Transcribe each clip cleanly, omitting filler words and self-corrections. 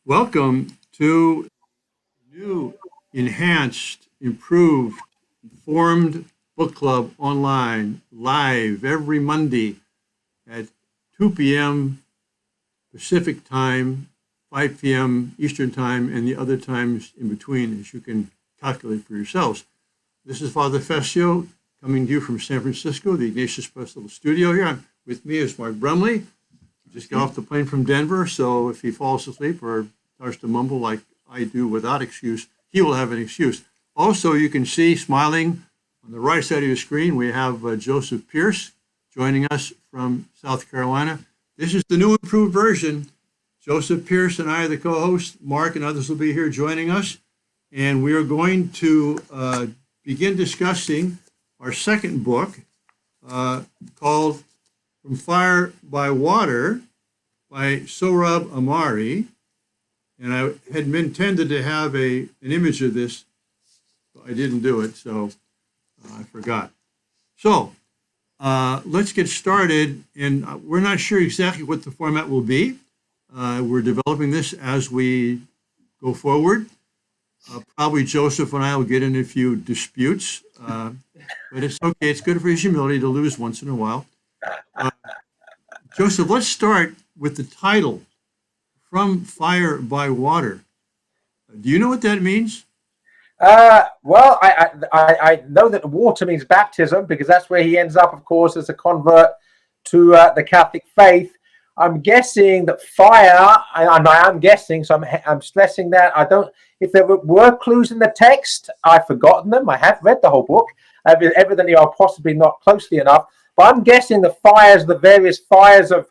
Welcome to new, enhanced, improved, informed book club online, live every Monday at 2 p.m. Pacific time, 5 p.m. Eastern time, and the other times in between, as you can calculate for yourselves. This is Father Fessio coming to you from San Francisco, the Ignatius Press Little Studio here. With me is Mark Brumley. Just got off the plane from Denver, so if he falls asleep or starts to mumble like I do without excuse, he will have an excuse. Also, you can see smiling on the right side of your screen, we have Joseph Pearce joining us from South Carolina. This is the new improved version. Joseph Pearce and I are the co-hosts. Mark and others will be here joining us. And we are going to begin discussing our second book called From Fire by Water by Sohrab Amari. And I had intended to have an image of this, but I didn't do it, so I forgot. So let's get started. And we're not sure exactly what the format will be. We're developing this as we go forward. Probably Joseph and I will get in a few disputes, but it's okay. It's good for his humility to lose once in a while. Joseph, let's start with the title, From Fire by Water. Do you know what that means? Well, I know that water means baptism because that's where he ends up, of course, as a convert to the Catholic faith. I'm guessing that fire, I'm guessing, so I'm stressing that. I don't, if there were clues in the text, I've forgotten them. I have read the whole book. Evidently, I'm possibly not closely enough. But I'm guessing the fires, the various fires of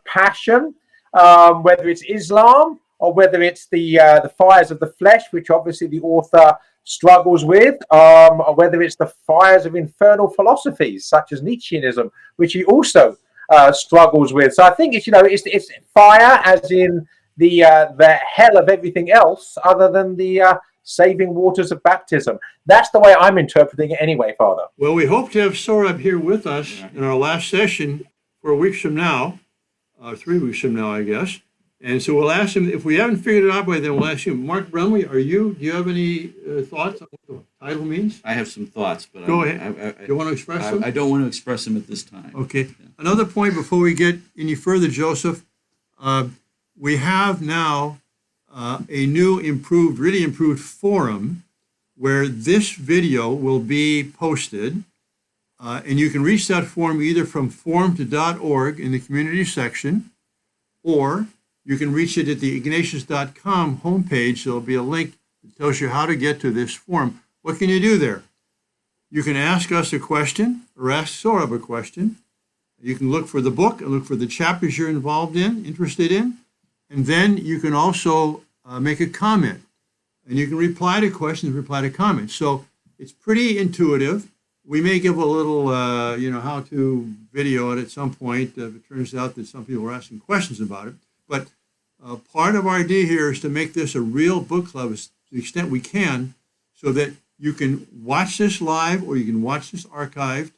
passion, whether it's Islam or whether it's the fires of the flesh, which obviously the author struggles with, or whether it's the fires of infernal philosophies such as Nietzscheanism, which he also struggles with. So I think it's fire as in the hell of everything else other than the saving waters of baptism. That's the way I'm interpreting it anyway, Father. Well, we hope to have Sohrab here with us in our last session 4 weeks from now, 3 weeks from now, I guess. And so we'll ask him, if we haven't figured it out by then, we'll ask him, Mark Brumley, do you have any thoughts on what the title means? I have some thoughts, but Go ahead. Do you want to express them? I don't want to express them at this time. Okay. Yeah. Another point before we get any further, Joseph, we have now a new really improved forum where this video will be posted. And you can reach that forum either from forum.org in the community section, or you can reach it at the ignatius.com homepage. There'll be a link that tells you how to get to this forum. What can you do there? You can ask us a question or ask Sohrab a question. You can look for the book and look for the chapters you're interested in. And then you can also make a comment. And you can reply to questions, reply to comments. So it's pretty intuitive. We may give a little, how-to video at some point if it turns out that some people are asking questions about it. But part of our idea here is to make this a real book club to the extent we can, so that you can watch this live or you can watch this archived.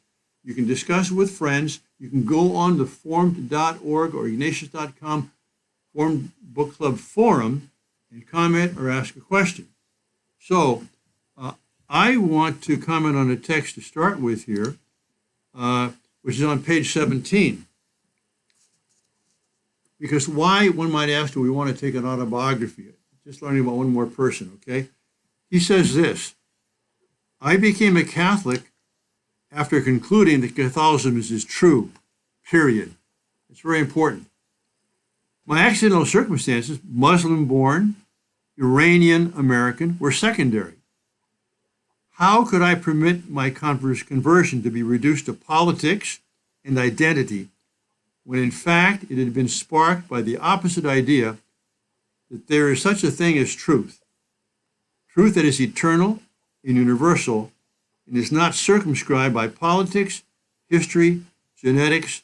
You can discuss with friends. You can go on the forum.org or ignatius.com Forum Book Club forum and comment or ask a question. So I want to comment on a text to start with here, which is on page 17. Because why, one might ask, do we want to take an autobiography? Just learning about one more person, okay? He says this: I became a Catholic after concluding that Catholicism is true, period. It's very important. My accidental circumstances, Muslim-born, Iranian-American, were secondary. How could I permit my conversion to be reduced to politics and identity, when in fact it had been sparked by the opposite idea that there is such a thing as truth that is eternal and universal and is not circumscribed by politics, history, genetics,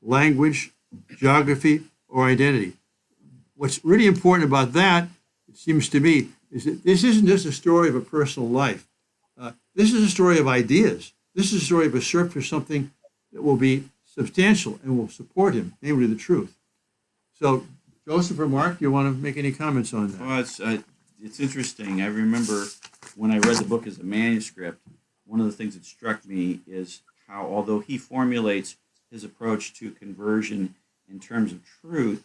language, geography, or identity. What's really important about that, it seems to me, is that this isn't just a story of a personal life. This is a story of ideas. This is a story of a search for something that will be substantial and will support him, namely the truth. So Joseph or Mark, you want to make any comments on that? Well, it's interesting. I remember when I read the book as a manuscript, one of the things that struck me is how, although he formulates his approach to conversion in terms of truth,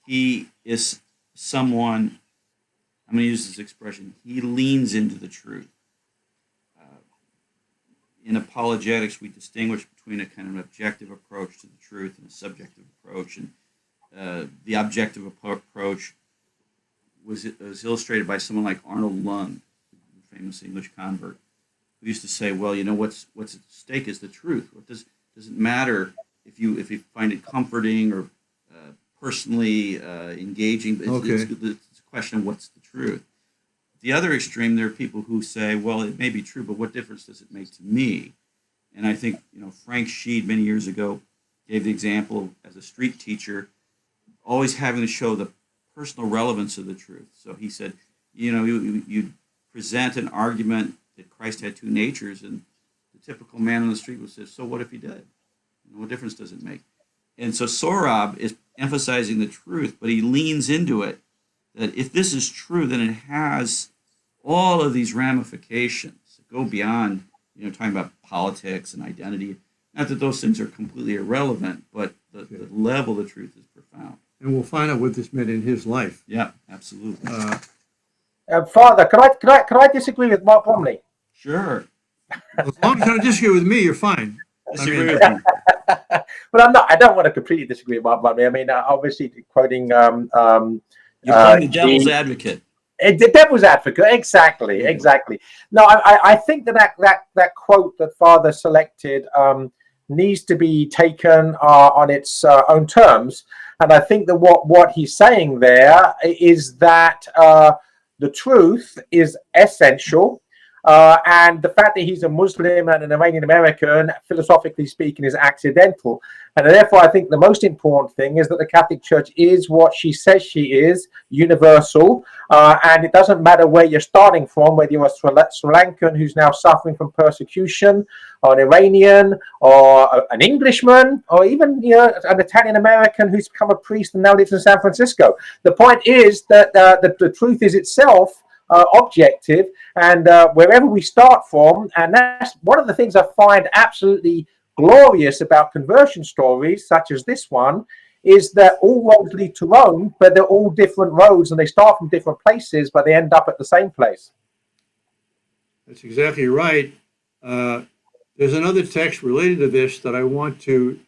he is someone, I'm going to use this expression, he leans into the truth. In apologetics, we distinguish between a kind of objective approach to the truth and a subjective approach. And the objective approach was illustrated by someone like Arnold Lund, the famous English convert, who used to say, "Well, you know what's at stake is the truth. What does it matter if you find it comforting or personally engaging? It's a question of what's the truth." The other extreme, there are people who say, "Well, it may be true, but what difference does it make to me?" And I think Frank Sheed many years ago gave the example of, as a street teacher, always having to show the personal relevance of the truth. So he said, you present an argument that Christ had two natures, and the typical man on the street would say, "So what if he did? What difference does it make?" And so Sohrab is emphasizing the truth, but he leans into it, that if this is true, then it has all of these ramifications that go beyond, talking about politics and identity. Not that those things are completely irrelevant, but the level of the truth is profound. And we'll find out what this meant in his life. Yeah, absolutely. Father, could I disagree with Mark Brumley? Sure. As long as you don't disagree with me, you're fine. Disagree with me. But I don't want to completely disagree with Mark Brumley. I mean, obviously quoting You're playing the devil's advocate. The devil's advocate, exactly. No, I think that quote that Father selected needs to be taken on its own terms, and I think that what he's saying there is that the truth is essential. And the fact that he's a Muslim and an Iranian American, philosophically speaking, is accidental. And therefore, I think the most important thing is that the Catholic Church is what she says she is, universal. And it doesn't matter where you're starting from, whether you're a Sri Lankan who's now suffering from persecution, or an Iranian, or an Englishman, or even an Italian American who's become a priest and now lives in San Francisco. The point is that the truth is itself objective, and wherever we start from, and that's one of the things I find absolutely glorious about conversion stories such as this one, is that all roads lead to Rome, but they're all different roads and they start from different places, but they end up at the same place. That's exactly right. There's another text related to this that I want to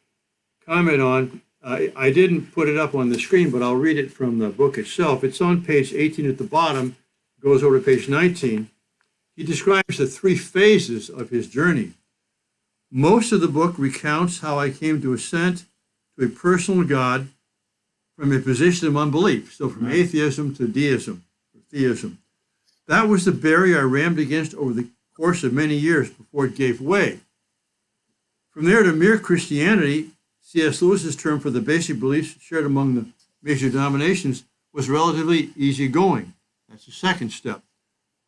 comment on. I didn't put it up on the screen, but I'll read it from the book itself. It's on page 18 at the bottom. Goes over to page 19. He describes the three phases of his journey. Most of the book recounts how I came to assent to a personal God from a position of unbelief. So from atheism to deism, or theism. That was the barrier I rammed against over the course of many years before it gave way. From there to mere Christianity, C.S. Lewis's term for the basic beliefs shared among the major denominations, was relatively easygoing. That's the second step.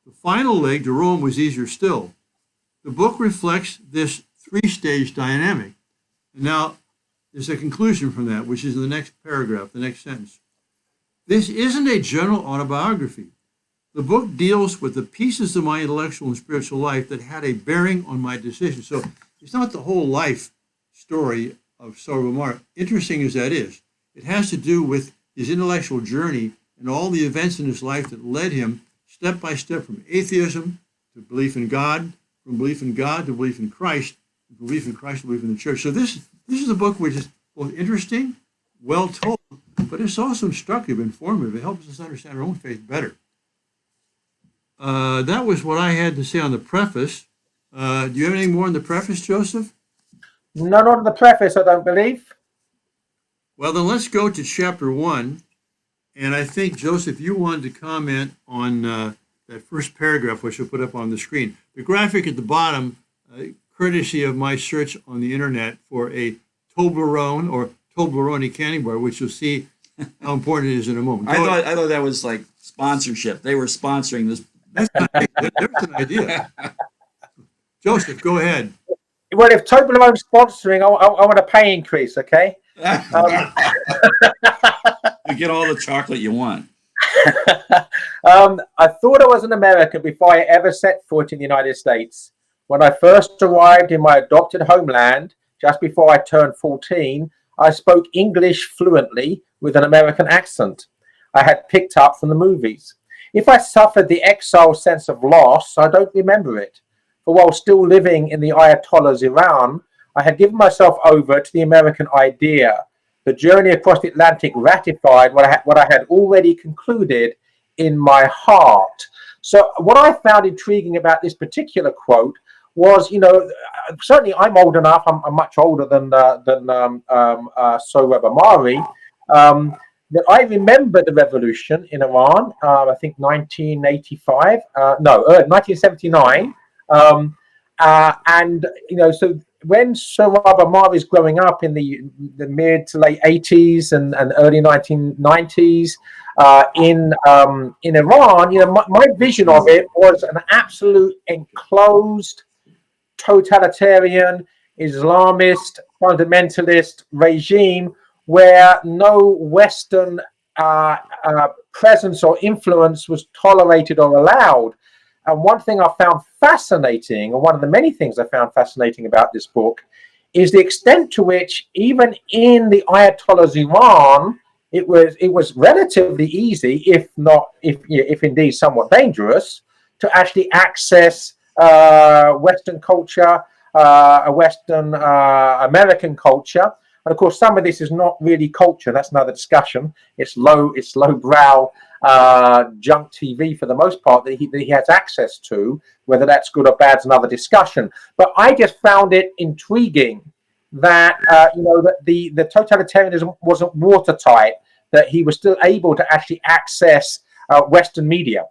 The final leg to Rome was easier still. The book reflects this three-stage dynamic. And now there's a conclusion from that, which is in the next paragraph, the next sentence. This isn't a general autobiography. The book deals with the pieces of my intellectual and spiritual life that had a bearing on my decision. So it's not the whole life story of Sohrab, interesting as that is. It has to do with his intellectual journey and all the events in his life that led him step by step from atheism to belief in God, from belief in God to belief in Christ, from belief in Christ to belief in the church. So this is a book which is both interesting, well told, but it's also instructive, informative. It helps us understand our own faith better. That was what I had to say on the preface. Do you have anything more on the preface, Joseph? Not on the preface, I don't believe. Well, then let's go to chapter 1. And I think, Joseph, you wanted to comment on that first paragraph, which we'll put up on the screen. The graphic at the bottom, courtesy of my search on the internet for a Toblerone or Toblerone candy bar, which you'll see how important it is in a moment. I thought that was like sponsorship. They were sponsoring this. There's an idea. Joseph, go ahead. Well, if Toblerone's sponsoring, I want a pay increase, okay? You You get all the chocolate you want. I thought I was an American before I ever set foot in the United States. When I first arrived in my adopted homeland, just before I turned 14, I spoke English fluently with an American accent I had picked up from the movies. If I suffered the exile sense of loss, I don't remember it. For while still living in the Ayatollah's Iran, I had given myself over to the American idea. The journey across the Atlantic ratified what I had already concluded in my heart. So what I found intriguing about this particular quote was, certainly I'm old enough. I'm much older than Sohrab Amari. That I remember the revolution in Iran. I think 1985. 1979. And so when Sohrab Amari is growing up in the mid to late 80s and early 1990s in Iran, my vision of it was an absolute enclosed, totalitarian, Islamist, fundamentalist regime where no Western presence or influence was tolerated or allowed. And one thing I found fascinating, or one of the many things I found fascinating about this book, is the extent to which, even in the Ayatollah's Iran, it was relatively easy, if indeed somewhat dangerous, to actually access Western culture, a Western American culture. And of course, some of this is not really culture. That's another discussion. It's lowbrow junk TV for the most part that he has access to. Whether that's good or bad is another discussion. But I just found it intriguing that that the totalitarianism wasn't watertight. That he was still able to actually access Western media.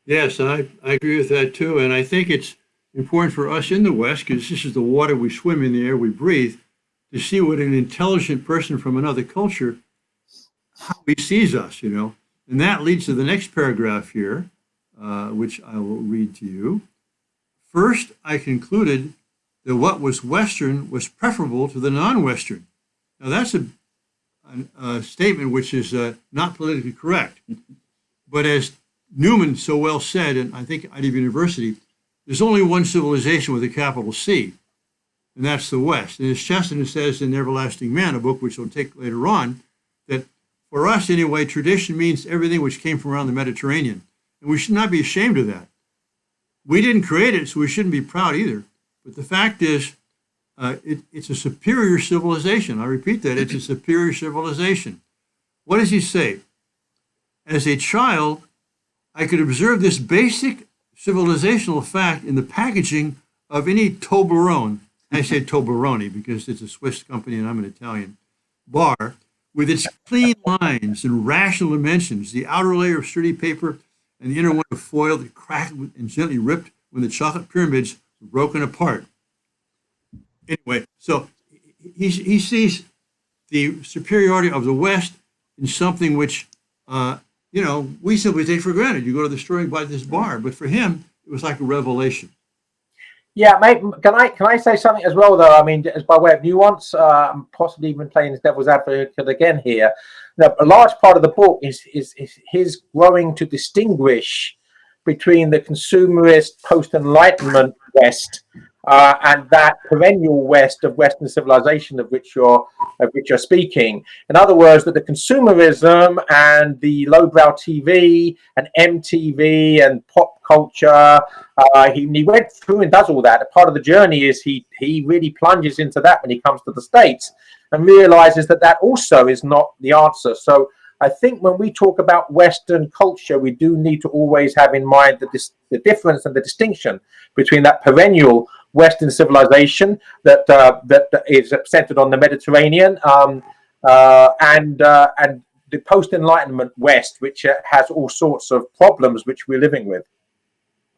Yes, I agree with that too. And I think it's important for us in the West, because this is the water we swim in, the air we breathe, to see what an intelligent person from another culture, how he sees us, And that leads to the next paragraph here, which I will read to you. First, I concluded that what was Western was preferable to the non-Western. Now, that's a statement which is not politically correct. But as Newman so well said, and I think at Ivy University, there's only one civilization with a capital C, and that's the West. And as Chesterton says in Everlasting Man, a book which we'll take later on, that for us anyway, tradition means everything which came from around the Mediterranean. And we should not be ashamed of that. We didn't create it, so we shouldn't be proud either. But the fact is, it's a superior civilization. I repeat that, it's a superior civilization. What does he say? As a child, I could observe this basic civilizational fact in the packaging of any Toblerone. I say Toblerone because it's a Swiss company and I'm an Italian bar, with its clean lines and rational dimensions, the outer layer of sturdy paper and the inner one of foil that cracked and gently ripped when the chocolate pyramids were broken apart. Anyway, so he sees the superiority of the West in something which we simply take for granted. You go to the store and buy this bar, but for him, it was like a revelation. Yeah, mate. Can I say something as well, though? I mean, as by way of nuance, possibly even playing as devil's advocate again here. Now, a large part of the book is his growing to distinguish between the consumerist post-Enlightenment West and that perennial West of Western civilization of which you're speaking. In other words, that the consumerism and the lowbrow TV and MTV and pop culture, he went through and does all that. Part of the journey is he really plunges into that when he comes to the States and realizes that also is not the answer. So I think when we talk about Western culture, we do need to always have in mind the difference and the distinction between that perennial Western civilization that is centered on the Mediterranean and the post-Enlightenment West, which has all sorts of problems which we're living with.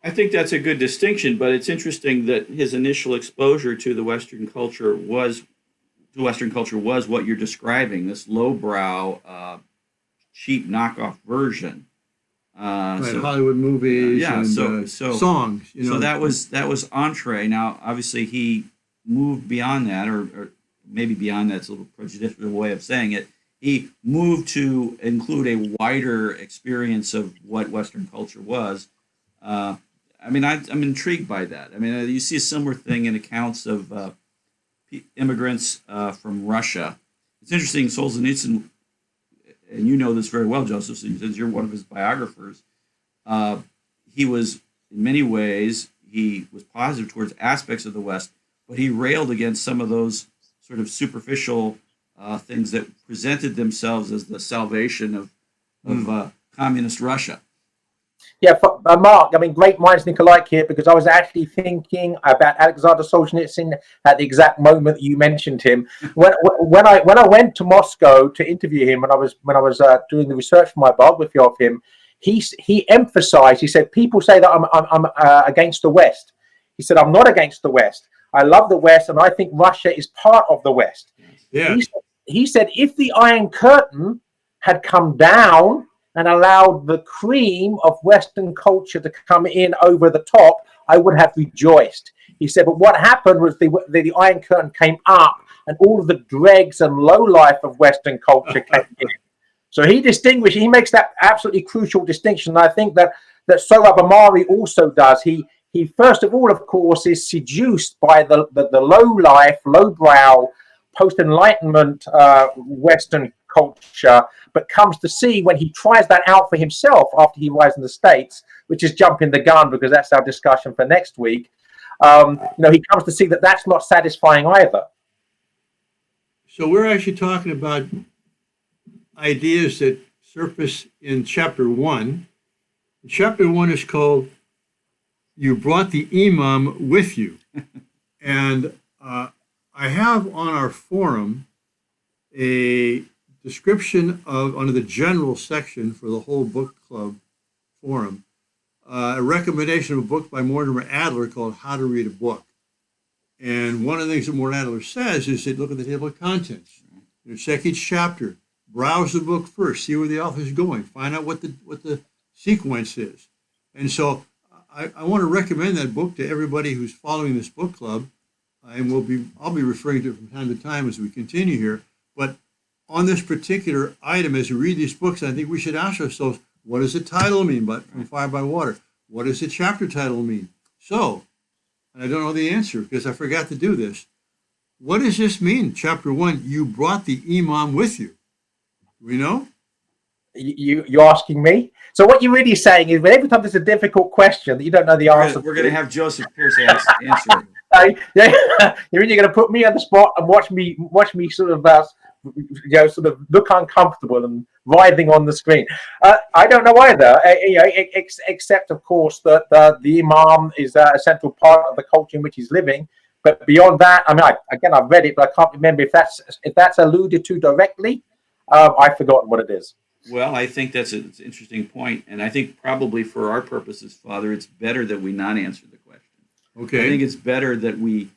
I think that's a good distinction, but it's interesting that his initial exposure to the Western culture was what you're describing, this lowbrow, cheap knockoff version. Hollywood movies and songs. So that was entree. Now, obviously, he moved beyond that, or maybe beyond that's a little prejudicial way of saying it, he moved to include a wider experience of what Western culture was. I mean, I'm intrigued by that. I mean, you see a similar thing in accounts of immigrants from Russia. It's interesting, Solzhenitsyn, and you know this very well, Joseph, since you're one of his biographers. He was, in many ways, he was positive towards aspects of the West, but he railed against some of those sort of superficial things that presented themselves as the salvation of communist Russia. Yeah, Mark, I mean, great minds think alike here, because I was actually thinking about Alexander Solzhenitsyn at the exact moment that you mentioned him. When I went to Moscow to interview him, when I was doing the research for my biography of him, he emphasized, he said, people say that I'm against the West. He said, I'm not against the West. I love the West, and I think Russia is part of the West. Yeah. He said, if the Iron Curtain had come down and allowed the cream of Western culture to come in over the top, I would have rejoiced. He said, but what happened was the Iron Curtain came up, and all of the dregs and low life of Western culture came in. So he makes that absolutely crucial distinction. And I think that Sohrab Ahmari also does. He first of all, of course, is seduced by the low life, low brow, post-Enlightenment Western culture, but comes to see, when he tries that out for himself after he arrives in the States, which is jumping the gun because that's our discussion for next week, he comes to see that that's not satisfying either. So we're actually talking about ideas that surface in chapter 1. Chapter 1 is called "You Brought the Imam with You." And I have on our forum a description of, under the general section for the whole book club forum, a recommendation of a book by Mortimer Adler called How to Read a Book. And one of the things that Mortimer Adler says is that look at the table of contents. Check each chapter. Browse the book first. See where the author is going. Find out what the sequence is. And so I want to recommend that book to everybody who's following this book club. And I'll be referring to it from time to time as we continue here. But on this particular item, as we read these books, I think we should ask ourselves, what does the title mean? But From Fire by Water. What does the chapter title mean? So, and I don't know the answer because I forgot to do this. What does this mean? Chapter 1, you brought the imam with you. Do we know? You're asking me? So what you're really saying is, every time there's a difficult question that you don't know the answer, we're going to have Joseph Pearce answer it. You're going to put me on the spot and watch me sort of look uncomfortable and writhing on the screen. I don't know either, except of course that the imam is a central part of the culture in which he's living. But beyond that, I mean, I've read it, but I can't remember if that's alluded to directly. I've forgotten what it is. Well, I think that's an interesting point, and I think probably for our purposes, Father, it's better that we not answer the question. Okay. I think it's better that we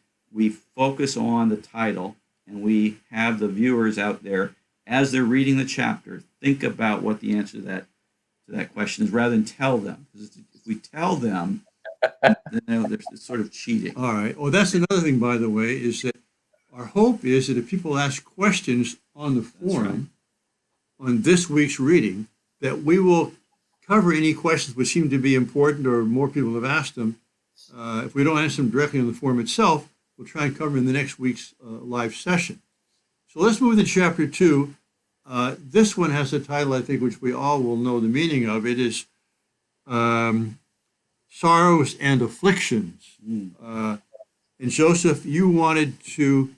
focus on the title, and we have the viewers out there, as they're reading the chapter, think about what the answer to that question is, rather than tell them. Because if we tell them, then it's sort of cheating. All right. Well, that's another thing, by the way, is that our hope is that if people ask questions on the forum on this week's reading, that we will cover any questions which seem to be important or more people have asked them. If we don't answer them directly on the forum itself, we'll try and cover in the next week's live session. So let's move to chapter 2. This one has a title, I think, which we all will know the meaning of. It is Sorrows and Afflictions. And Joseph, you wanted to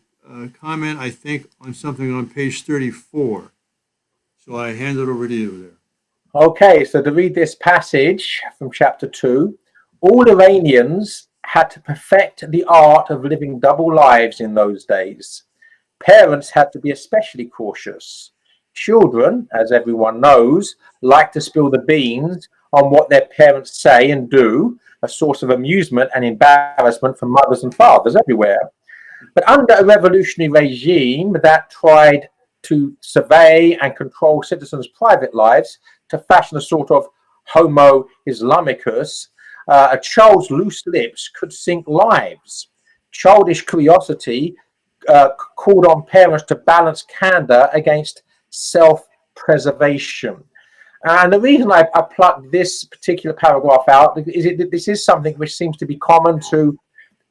comment, I think, on something on page 34. So I hand it over to you there. Okay, so to read this passage from chapter 2, all Iranians had to perfect the art of living double lives in those days. Parents had to be especially cautious. Children, as everyone knows, like to spill the beans on what their parents say and do, a source of amusement and embarrassment for mothers and fathers everywhere. But under a revolutionary regime that tried to survey and control citizens' private lives to fashion a sort of homo Islamicus, a child's loose lips could sink lives. Childish curiosity called on parents to balance candor against self-preservation. And the reason I plucked this particular paragraph out is that this is something which seems to be common to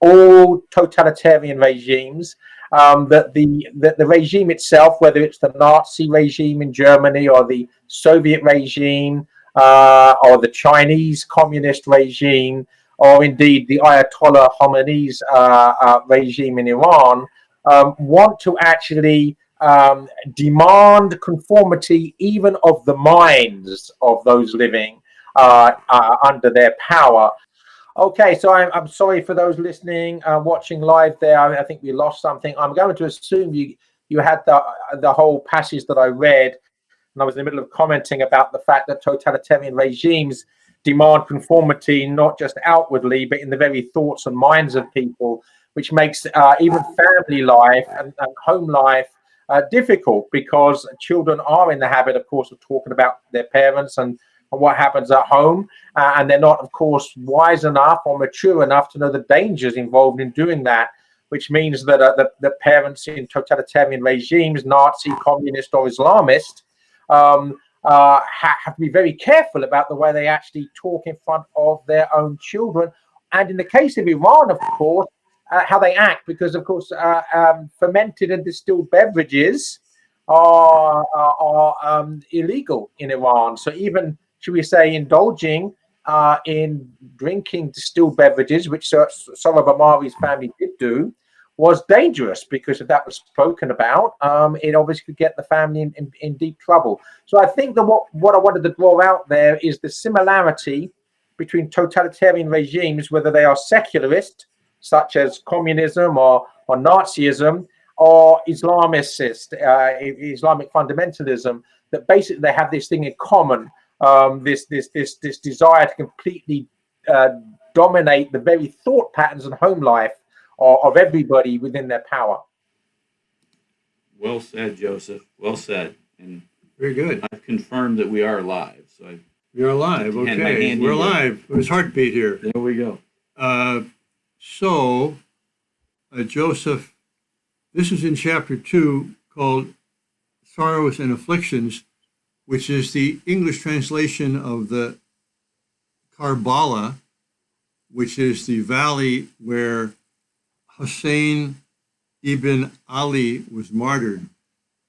all totalitarian regimes. That the regime itself, whether it's the Nazi regime in Germany or the Soviet regime or the Chinese communist regime, or indeed the Ayatollah Khomeini's regime in Iran, want to actually demand conformity even of the minds of those living under their power. Okay, so I'm sorry for those listening, watching live there. I think we lost something. I'm going to assume you had the whole passage that I read, and I was in the middle of commenting about the fact that totalitarian regimes demand conformity not just outwardly, but in the very thoughts and minds of people, which makes even family life and home life difficult, because children are in the habit, of course, of talking about their parents and what happens at home, and they're not, of course, wise enough or mature enough to know the dangers involved in doing that, which means that the parents in totalitarian regimes, Nazi, communist, or Islamist, have to be very careful about the way they actually talk in front of their own children. And in the case of Iran, of course, how they act, because, of course, fermented and distilled beverages are illegal in Iran. So even, should we say, indulging in drinking distilled beverages, which Sohrab Amari's family did do, was dangerous, because if that was spoken about, it obviously could get the family in deep trouble. So I think that what I wanted to draw out there is the similarity between totalitarian regimes, whether they are secularist, such as communism or Nazism, or Islamicist, Islamic fundamentalism, that basically they have this thing in common. This desire to completely dominate the very thought patterns and home life of everybody within their power. Well said, Joseph. Well said. And Very good. I've confirmed that we are live. So You're alive. Okay, we're live. There's heartbeat here. There we go. So, Joseph, this is in chapter 2 called Sorrows and Afflictions, which is the English translation of the Karbala, which is the valley where Hussein ibn Ali was martyred.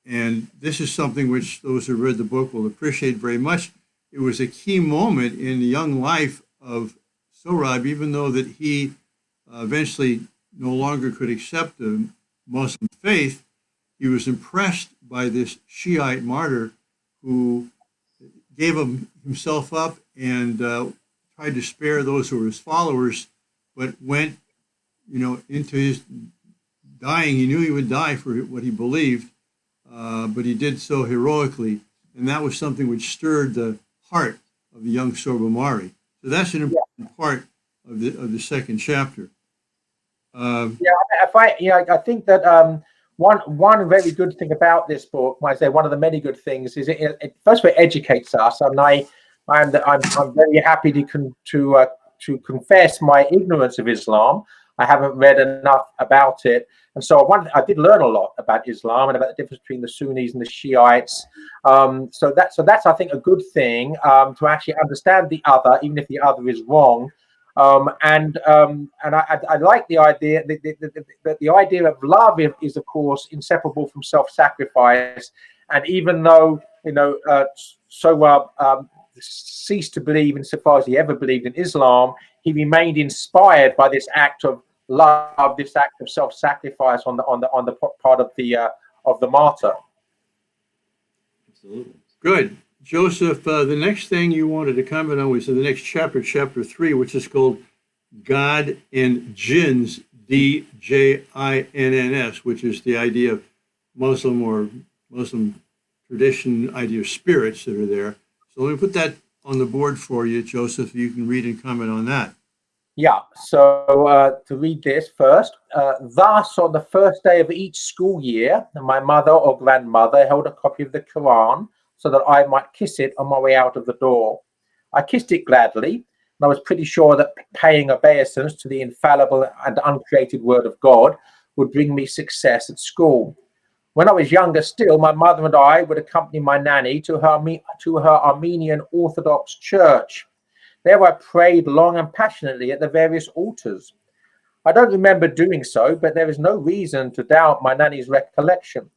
And this is something which those who read the book will appreciate very much. It was a key moment in the young life of Sohrab, even though that he eventually no longer could accept the Muslim faith. He was impressed by this Shiite martyr who gave himself up and tried to spare those who were his followers, but went, into his dying. He knew he would die for what he believed, but he did so heroically, and that was something which stirred the heart of the young Sohrab. So that's an important part of the second chapter. I think that one very good thing about this book, I say one of the many good things, is it first of all, it educates us, and I'm very happy to confess my ignorance of Islam. I haven't read enough about it, and so I did learn a lot about Islam and about the difference between the Sunnis and the Shiites. So that's I think a good thing, to actually understand the other, even if the other is wrong. And I like the idea that the idea of love is of course inseparable from self-sacrifice. And even though ceased to believe, insofar as he ever believed in Islam, he remained inspired by this act of love, this act of self-sacrifice on the part of the martyr. Absolutely. Good. Joseph, the next thing you wanted to comment on was in the next chapter, chapter 3, which is called God and Djinns, D-J-I-N-N-S, which is the idea of Muslim tradition, idea of spirits that are there. So let me put that on the board for you, Joseph. You can read and comment on that. Yeah, so to read this first. Thus, on the first day of each school year, my mother or grandmother held a copy of the Quran so that I might kiss it on my way out of the door. I kissed it gladly, and I was pretty sure that paying obeisance to the infallible and uncreated word of God would bring me success at school. When I was younger still, my mother and I would accompany my nanny to her Armenian Orthodox church. There I prayed long and passionately at the various altars. I don't remember doing so, but there is no reason to doubt my nanny's recollection.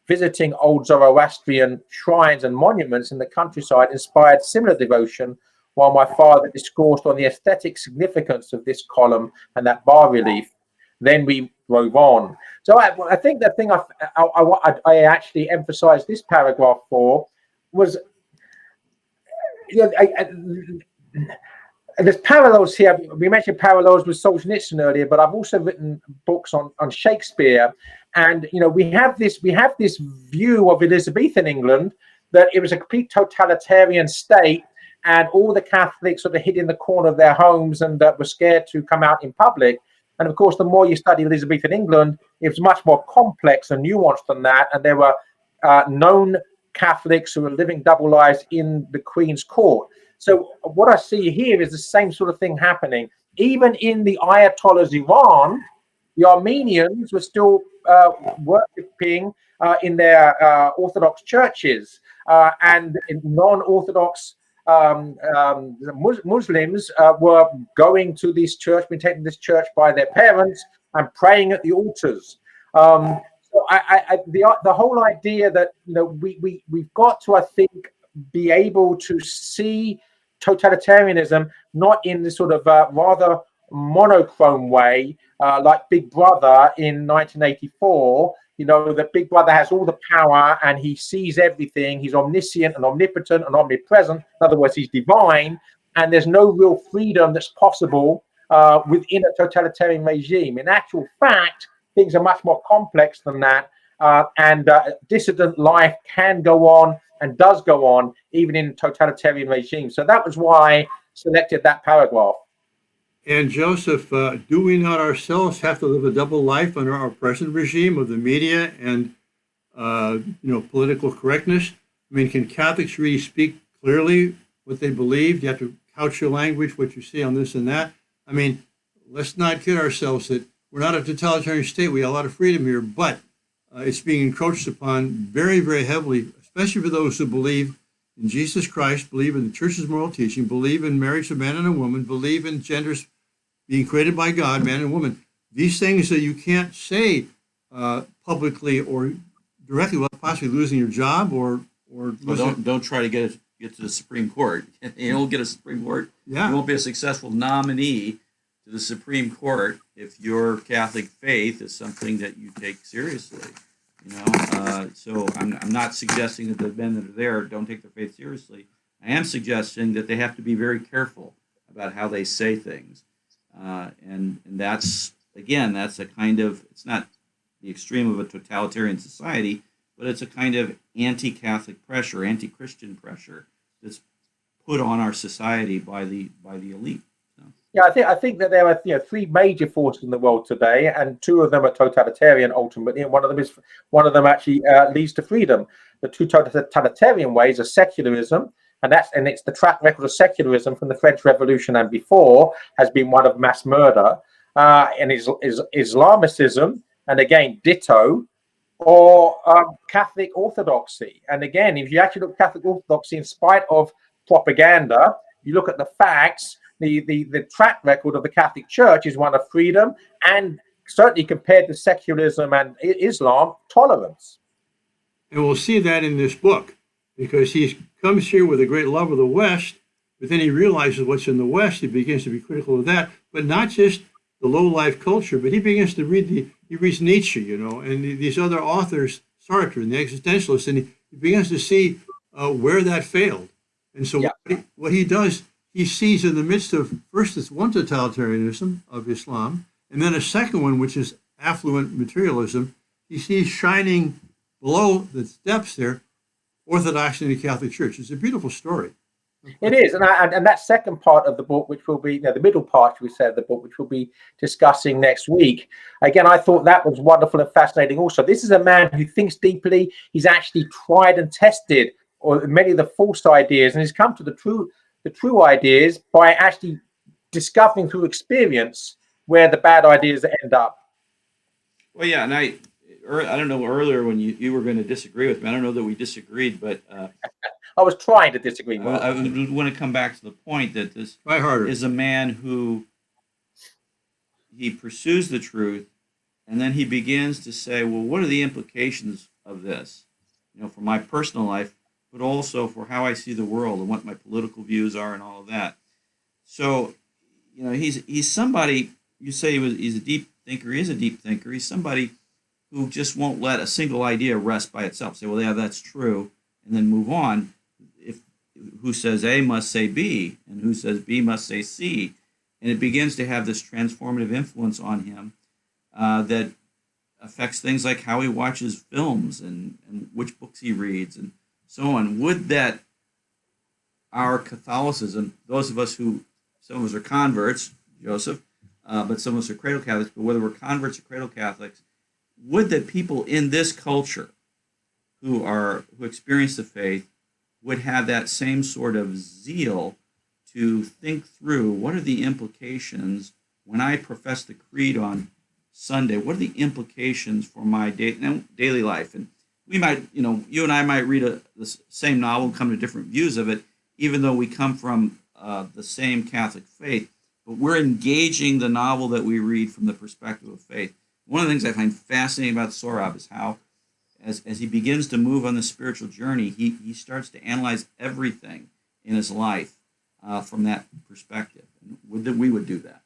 Visiting old Zoroastrian shrines and monuments in the countryside inspired similar devotion, while my father discoursed on the aesthetic significance of this column and that bas relief. Then we drove on. So I think the thing I actually emphasized this paragraph for was, you know, there's parallels here. We mentioned parallels with Solzhenitsyn earlier, but I've also written books on Shakespeare, and you know we have this view of Elizabethan England that it was a complete totalitarian state, and all the Catholics sort of hid in the corner of their homes and were scared to come out in public. And of course, the more you study Elizabethan England, it was much more complex and nuanced than that, and there were known Catholics who were living double lives in the Queen's court. So what I see here is the same sort of thing happening. Even in the Ayatollah's Iran, the Armenians were still worshipping in their Orthodox churches, and in non-Orthodox Muslims were going to this church, being taken to this church by their parents and praying at the altars. So the whole idea that, you know, we've got to, I think, be able to see totalitarianism not in this sort of rather monochrome way, like Big Brother in 1984. You know, that Big Brother has all the power and he sees everything. He's omniscient and omnipotent and omnipresent. In other words, he's divine, and there's no real freedom that's possible within a totalitarian regime. In actual fact, things are much more complex than that, and dissident life can go on and does go on even in totalitarian regimes. So that was why I selected that paragraph. And Joseph, do we not ourselves have to live a double life under our present regime of the media and political correctness? I mean, can Catholics really speak clearly what they believe? You have to couch your language, what you see on this and that. I mean, let's not kid ourselves that we're not a totalitarian state. We have a lot of freedom here, but it's being encroached upon very, very heavily, especially for those who believe in Jesus Christ, believe in the church's moral teaching, believe in marriage of man and a woman, believe in genders being created by God, man and woman. These things that you can't say publicly or directly without possibly losing your job or don't try to get to the Supreme Court. You won't get a Supreme Court. Yeah. You won't be a successful nominee to the Supreme Court if your Catholic faith is something that you take seriously. You know, so I'm not suggesting that the men that are there don't take their faith seriously. I am suggesting that they have to be very careful about how they say things, and that's, again, that's a kind of, it's not the extreme of a totalitarian society, but it's a kind of anti-Catholic pressure, anti-Christian pressure that's put on our society by the elite. Yeah, I think that there are three major forces in the world today, and two of them are totalitarian ultimately, and one of them actually leads to freedom. The two totalitarian ways are secularism, and it's the track record of secularism from the French Revolution and before has been one of mass murder, and is Islamicism, and again ditto, or Catholic Orthodoxy. And again, if you actually look at Catholic Orthodoxy, in spite of propaganda, you look at the facts. The track record of the Catholic Church is one of freedom and, certainly compared to secularism and Islam, tolerance. And we'll see that in this book, because he comes here with a great love of the West, but then he realizes what's in the West. He begins to be critical of that, but not just the low-life culture, but he begins to he reads Nietzsche, and these other authors, Sartre and the existentialists, and he begins to see where that failed. And so what he does, he sees in the midst of, first, this one totalitarianism of Islam, and then a second one, which is affluent materialism. He sees shining below the steps there, Orthodoxy and the Catholic Church. It's a beautiful story. It is, and that second part of the book, which will be the middle part, we said, of the book, which we'll be discussing next week. Again, I thought that was wonderful and fascinating. Also, this is a man who thinks deeply. He's actually tried and tested many of the false ideas, and he's come to the true ideas by actually discovering through experience where the bad ideas end up. Well, yeah, and I don't know earlier when you were going to disagree with me. I don't know that we disagreed, but I was trying to disagree, Mark. I want to come back to the point that this Try harder. is a man who he pursues the truth, and then he begins to say, well, what are the implications of this? For my personal life, but also for how I see the world and what my political views are and all of that. So, he's somebody. You say he's a deep thinker. He is a deep thinker. He's somebody who just won't let a single idea rest by itself. Say, well, yeah, that's true, and then move on. If who says A must say B, and who says B must say C, and it begins to have this transformative influence on him that affects things like how he watches films and which books he reads and so on. Would that our Catholicism, those of us who, some of us are converts, Joseph, but some of us are cradle Catholics, but whether we're converts or cradle Catholics, would that people in this culture who experience the faith would have that same sort of zeal to think through what are the implications when I profess the creed on Sunday? What are the implications for my daily life? And we might, you and I might read the same novel and come to different views of it, even though we come from the same Catholic faith. But we're engaging the novel that we read from the perspective of faith. One of the things I find fascinating about Sohrab is how, as he begins to move on the spiritual journey, he starts to analyze everything in his life from that perspective. And we would do that.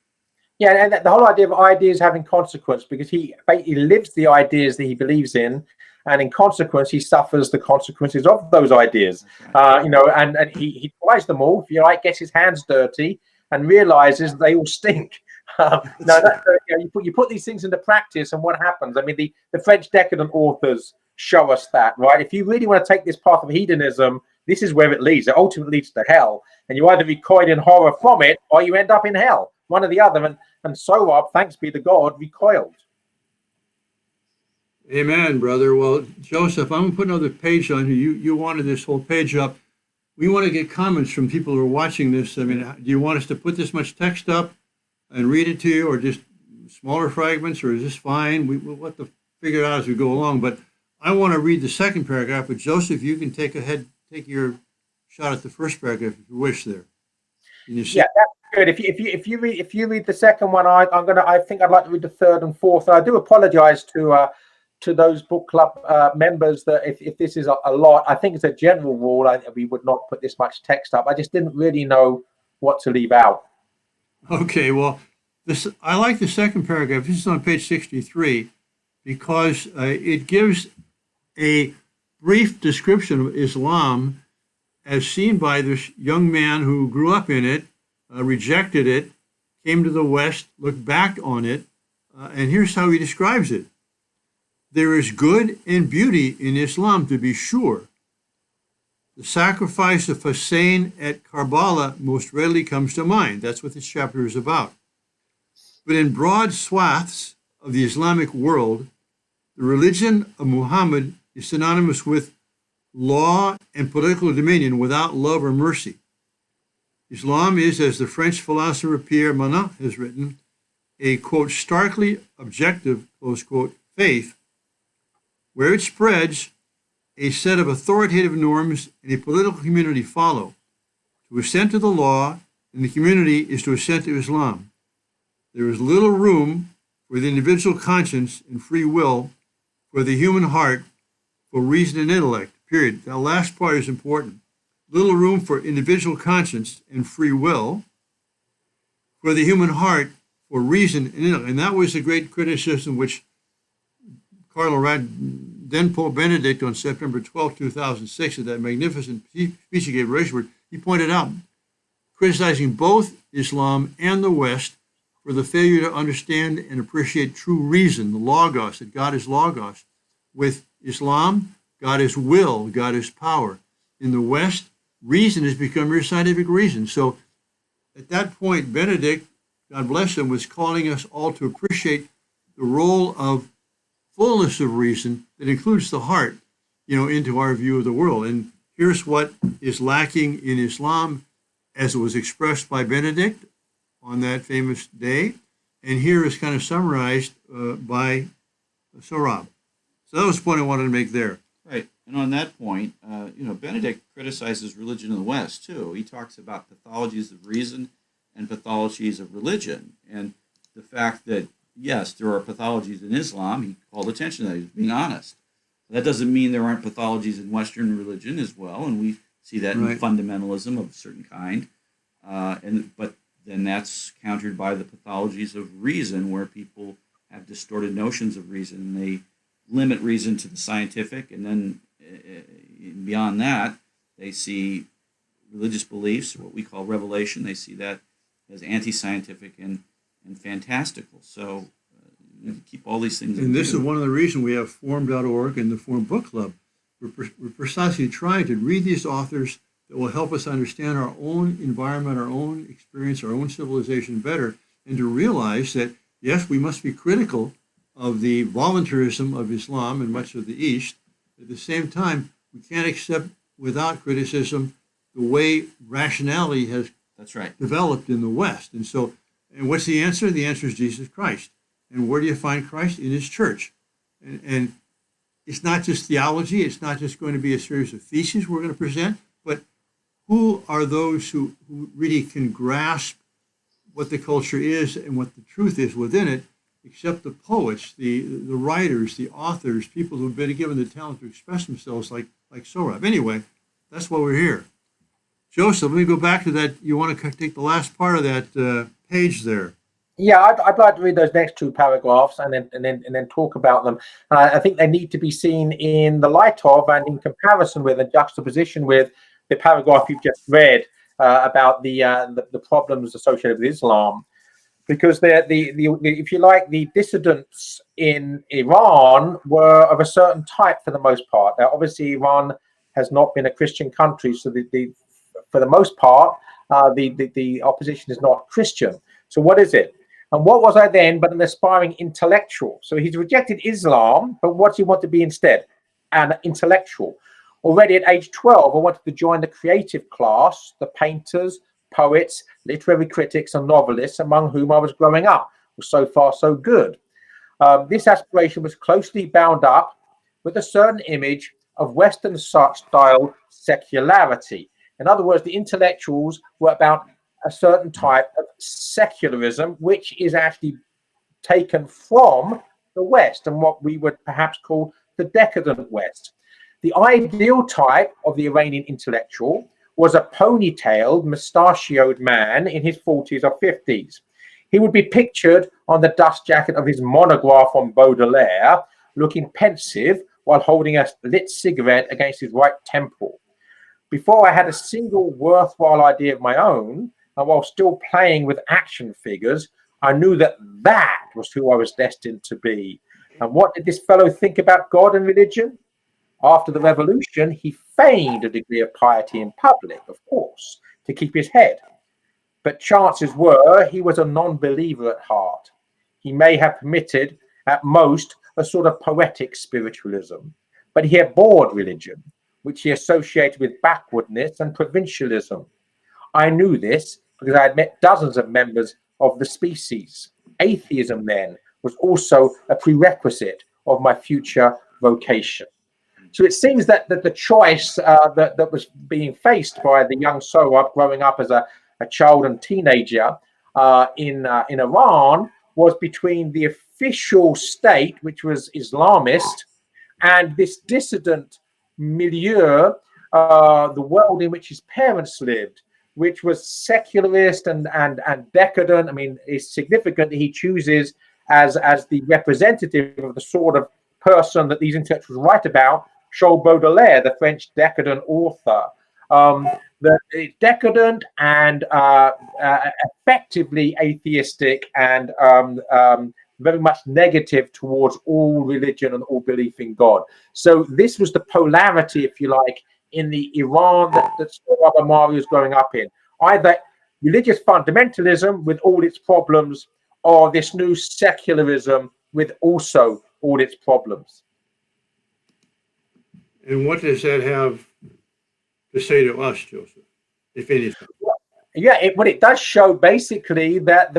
Yeah, and the whole idea of ideas having consequence, because he lives the ideas that he believes in, and in consequence, he suffers the consequences of those ideas. Right. And he tries them all, if you like, gets his hands dirty, and realizes they all stink. You put these things into practice, and what happens? I mean, the French decadent authors show us that, right? If you really want to take this path of hedonism, this is where it leads. It ultimately leads to hell, and you either recoil in horror from it, or you end up in hell. One or the other. And Sohrab, thanks be to God, recoiled. Amen, brother. Well, Joseph, I'm going to put another page on here. You wanted this whole page up. We want to get comments from people who are watching this. I mean, do you want us to put this much text up and read it to you, or just smaller fragments, or is this fine? We'll have to figure it out as we go along. But I want to read the second paragraph. But Joseph, you can take your shot at the first paragraph if you wish. There. Yeah, that's good. If you read the second one, I think I'd like to read the third and fourth. And I do apologize to those book club members that if this is a lot, I think it's a general rule. We would not put this much text up. I just didn't really know what to leave out. Okay, well, I like the second paragraph. This is on page 63 because it gives a brief description of Islam as seen by this young man who grew up in it, rejected it, came to the West, looked back on it, and here's how he describes it. There is good and beauty in Islam, to be sure. The sacrifice of Hussein at Karbala most readily comes to mind. That's what this chapter is about. But in broad swaths of the Islamic world, the religion of Muhammad is synonymous with law and political dominion without love or mercy. Islam is, as the French philosopher Pierre Manat has written, a, quote, starkly objective, close quote, faith, where it spreads, a set of authoritative norms and a political community follow. To assent to the law in the community is to assent to Islam. There is little room for the individual conscience and free will, for the human heart, for reason and intellect, period. That last part is important. Little room for individual conscience and free will, for the human heart, for reason and intellect. And that was a great criticism which then Pope Benedict on September 12, 2006, at that magnificent speech he gave at Rashford, he pointed out, criticizing both Islam and the West for the failure to understand and appreciate true reason, the Logos, that God is Logos. With Islam, God is will, God is power. In the West, reason has become your scientific reason. So at that point, Benedict, God bless him, was calling us all to appreciate the role of fullness of reason that includes the heart, into our view of the world. And here's what is lacking in Islam as it was expressed by Benedict on that famous day. And here is kind of summarized by Sohrab. So that was the point I wanted to make there. Right. And on that point, Benedict criticizes religion in the West, too. He talks about pathologies of reason and pathologies of religion. And the fact that, yes, there are pathologies in Islam, he called attention to that. He was being honest. That doesn't mean there aren't pathologies in Western religion as well. And we see that in fundamentalism of a certain kind. But then that's countered by the pathologies of reason, where people have distorted notions of reason, and they limit reason to the scientific, and then beyond that, they see religious beliefs, what we call revelation, they see that as anti-scientific and fantastical. So you keep all these things. And this is one of the reasons we have Form.org and the Form Book Club. We're precisely trying to read these authors that will help us understand our own environment, our own experience, our own civilization better, and to realize that, yes, we must be critical of the voluntarism of Islam and much of the East. At the same time, we can't accept without criticism the way rationality has developed in the West. And what's the answer? The answer is Jesus Christ. And where do you find Christ? In his church. And it's not just theology. It's not just going to be a series of theses we're going to present, but who are those who really can grasp what the culture is and what the truth is within it, except the poets, the writers, the authors, people who've been given the talent to express themselves like Sohrab. Anyway, that's why we're here. Joseph, let me go back to that. You want to take the last part of that page there? Yeah, I'd like to read those next two paragraphs and then talk about them. I think they need to be seen in the light of and in comparison with and juxtaposition with the paragraph you've just read about the problems associated with Islam. Because if you like, the dissidents in Iran were of a certain type for the most part. Now, obviously, Iran has not been a Christian country, so for the most part, the opposition is not Christian. So what is it? And what was I then but an aspiring intellectual? So he's rejected Islam, but what do you want to be instead? An intellectual. Already at age 12, I wanted to join the creative class, the painters, poets, literary critics, and novelists, among whom I was growing up. Was so far so good. This aspiration was closely bound up with a certain image of Western style secularity. In other words, the intellectuals were about a certain type of secularism, which is actually taken from the West and what we would perhaps call the decadent West. The ideal type of the Iranian intellectual was a ponytailed, mustachioed man in his 40s or 50s. He would be pictured on the dust jacket of his monograph on Baudelaire, looking pensive while holding a lit cigarette against his right temple. Before I had a single worthwhile idea of my own, and while still playing with action figures, I knew that was who I was destined to be. And what did this fellow think about God and religion? After the revolution, he feigned a degree of piety in public, of course, to keep his head. But chances were he was a non-believer at heart. He may have permitted, at most, a sort of poetic spiritualism. But he abhorred religion, which he associated with backwardness and provincialism. I knew this because I had met dozens of members of the species. Atheism, then, was also a prerequisite of my future vocation. So it seems that the choice that was being faced by the young Sohrab growing up as a child and teenager in Iran was between the official state, which was Islamist, and this dissident milieu, the world in which his parents lived, which was secularist and decadent. I mean, it's significant that he chooses as the representative of the sort of person that these intellectuals write about, Charles Baudelaire, the French decadent author. The decadent and effectively atheistic and very much negative towards all religion and all belief in God. So this was the polarity, if you like, in the Iran that Sohrab Ahmari was growing up in. Either religious fundamentalism with all its problems, or this new secularism with also all its problems. And what does that have to say to us, Joseph, if anything? Yeah, what it does show basically that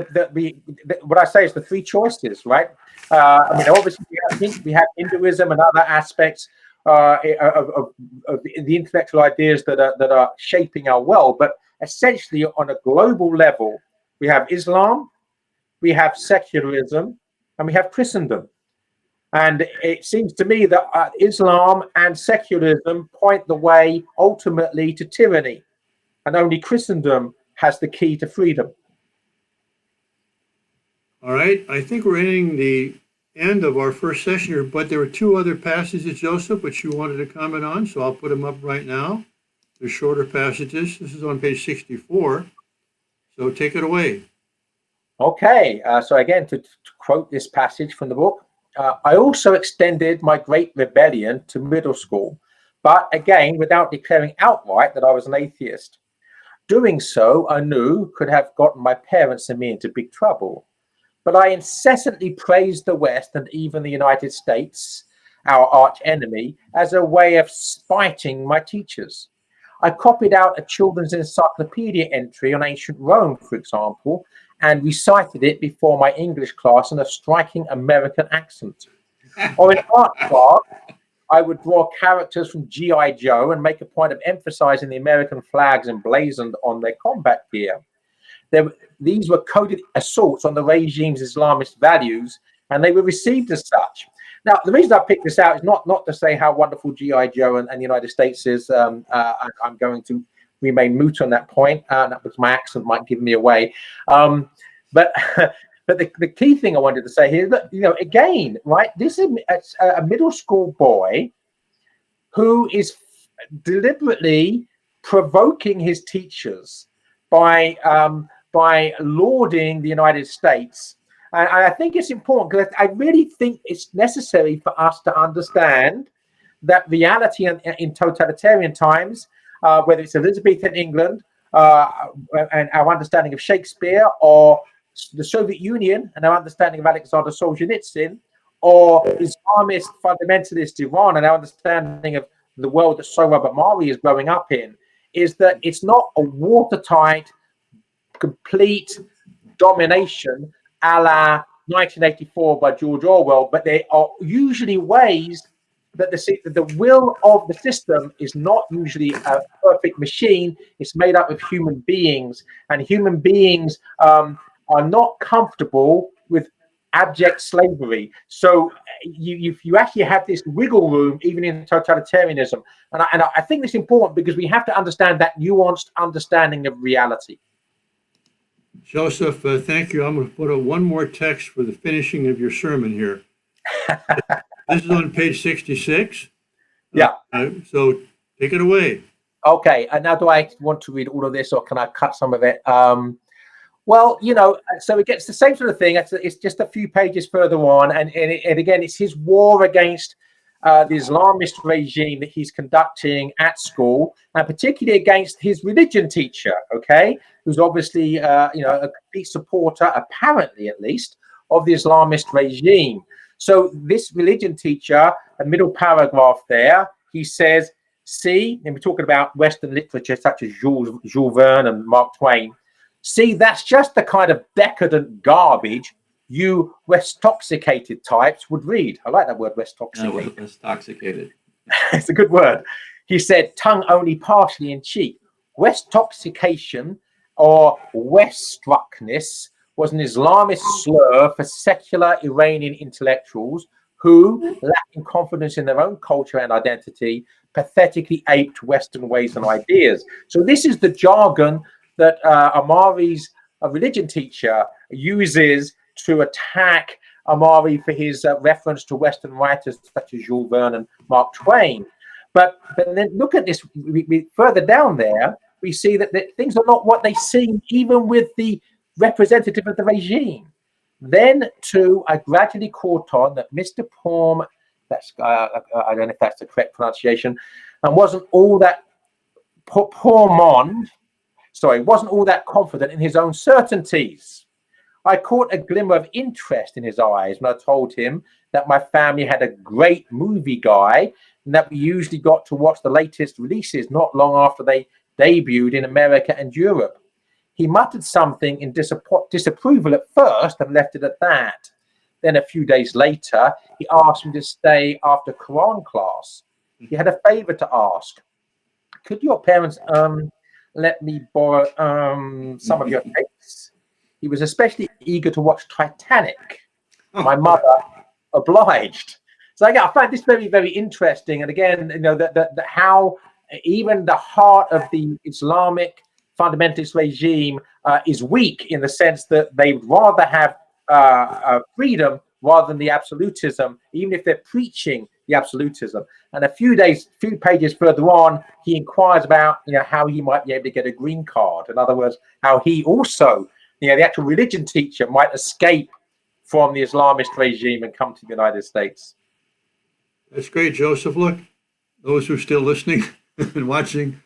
what I say is the three choices, right? I mean, obviously we have Hinduism and other aspects of the intellectual ideas that are shaping our world, but essentially on a global level, we have Islam, we have secularism, and we have Christendom. And it seems to me that Islam and secularism point the way ultimately to tyranny, and only Christendom has the key to freedom. All right, I think we're ending the end of our first session here, but there were two other passages, Joseph, which you wanted to comment on, so I'll put them up right now. They're shorter passages. This is on page 64, so take it away. Okay, so again, to quote this passage from the book, I also extended my great rebellion to middle school, but again, without declaring outright that I was an atheist. Doing so, I knew, could have gotten my parents and me into big trouble. But I incessantly praised the West and even the United States, our arch enemy, as a way of spiting my teachers. I copied out a children's encyclopedia entry on ancient Rome, for example, and recited it before my English class in a striking American accent. Or in art class, I would draw characters from G.I. Joe and make a point of emphasizing the American flags emblazoned on their combat gear. These were coded assaults on the regime's Islamist values, and they were received as such. Now, the reason I picked this out is not to say how wonderful G.I. Joe and the United States is. I'm going to remain mute on that point. That was my accent might give me away. But but the key thing I wanted to say here is that, again, right, this is a middle school boy who is deliberately provoking his teachers by lauding the United States. And I think it's important because I really think it's necessary for us to understand that reality in totalitarian times, whether it's Elizabethan England and our understanding of Shakespeare, or the Soviet Union and our understanding of Alexander Solzhenitsyn, or Islamist fundamentalist Iran and our understanding of the world that Sohrab is growing up in, is that it's not a watertight, complete domination a la 1984 by George Orwell, but there are usually ways that the will of the system is not usually a perfect machine. It's made up of human beings, and human beings are not comfortable with abject slavery. So you actually have this wiggle room even in totalitarianism, and I think it's important because we have to understand that nuanced understanding of reality. Joseph, thank you. I'm going to put up one more text for the finishing of your sermon here. This is on page 66. Yeah. So take it away. Okay. And now do I want to read all of this or can I cut some of it? Well, so it gets the same sort of thing. It's just a few pages further on. And again, it's his war against the Islamist regime that he's conducting at school, and particularly against his religion teacher, okay, who's obviously, a complete supporter, apparently at least, of the Islamist regime. So this religion teacher, a middle paragraph there, he says, see, and we're talking about Western literature such as Jules Verne and Mark Twain, see, that's just the kind of decadent garbage you Westoxicated types would read. I like that word, Westoxicated. Westoxicated. It's a good word. He said, tongue only partially in cheek. Westoxication or Weststruckness was an Islamist slur for secular Iranian intellectuals who, lacking confidence in their own culture and identity, pathetically aped Western ways and ideas. So this is the jargon that Amari's religion teacher uses to attack Amari for his reference to Western writers such as Jules Verne and Mark Twain. But then look at this, further down there, we see that things are not what they seem, even with the representative of the regime. Then, too, I gradually caught on that Mr. Porm, I don't know if that's the correct pronunciation, and wasn't all that wasn't all that confident in his own certainties. I caught a glimmer of interest in his eyes when I told him that my family had a great movie guy and that we usually got to watch the latest releases not long after they debuted in America and Europe. He muttered something in disapproval at first and left it at that. Then a few days later, he asked me to stay after Quran class. He had a favor to ask. Could your parents let me borrow some of your tapes? He was especially eager to watch Titanic. My mother obliged. So again, I find this very, very interesting. And again, that how even the heart of the Islamic fundamentalist regime is weak in the sense that they would rather have freedom rather than the absolutism, even if they're preaching the absolutism. And a few pages further on, he inquires about how he might be able to get a green card. In other words, how he also, the actual religion teacher, might escape from the Islamist regime and come to the United States. That's great, Joseph. Look, those who are still listening and watching,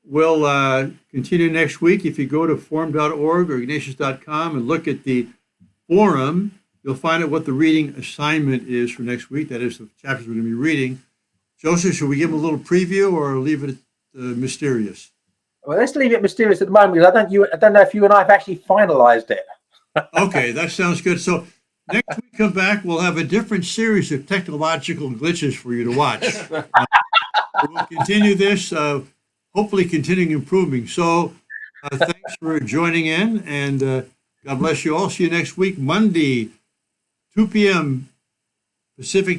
we'll continue next week. If you go to forum.org or ignatius.com and look at the forum, you'll find out what the reading assignment is for next week. That is the chapters we're going to be reading. Joseph, should we give them a little preview or leave it mysterious? Well, let's leave it mysterious at the moment, because I don't know if you and I have actually finalized it. Okay, that sounds good. So next week, come back, we'll have a different series of technological glitches for you to watch. We'll continue this, hopefully continuing improving. So thanks for joining in, and God bless you all. See you next week, Monday, 2 p.m. Pacific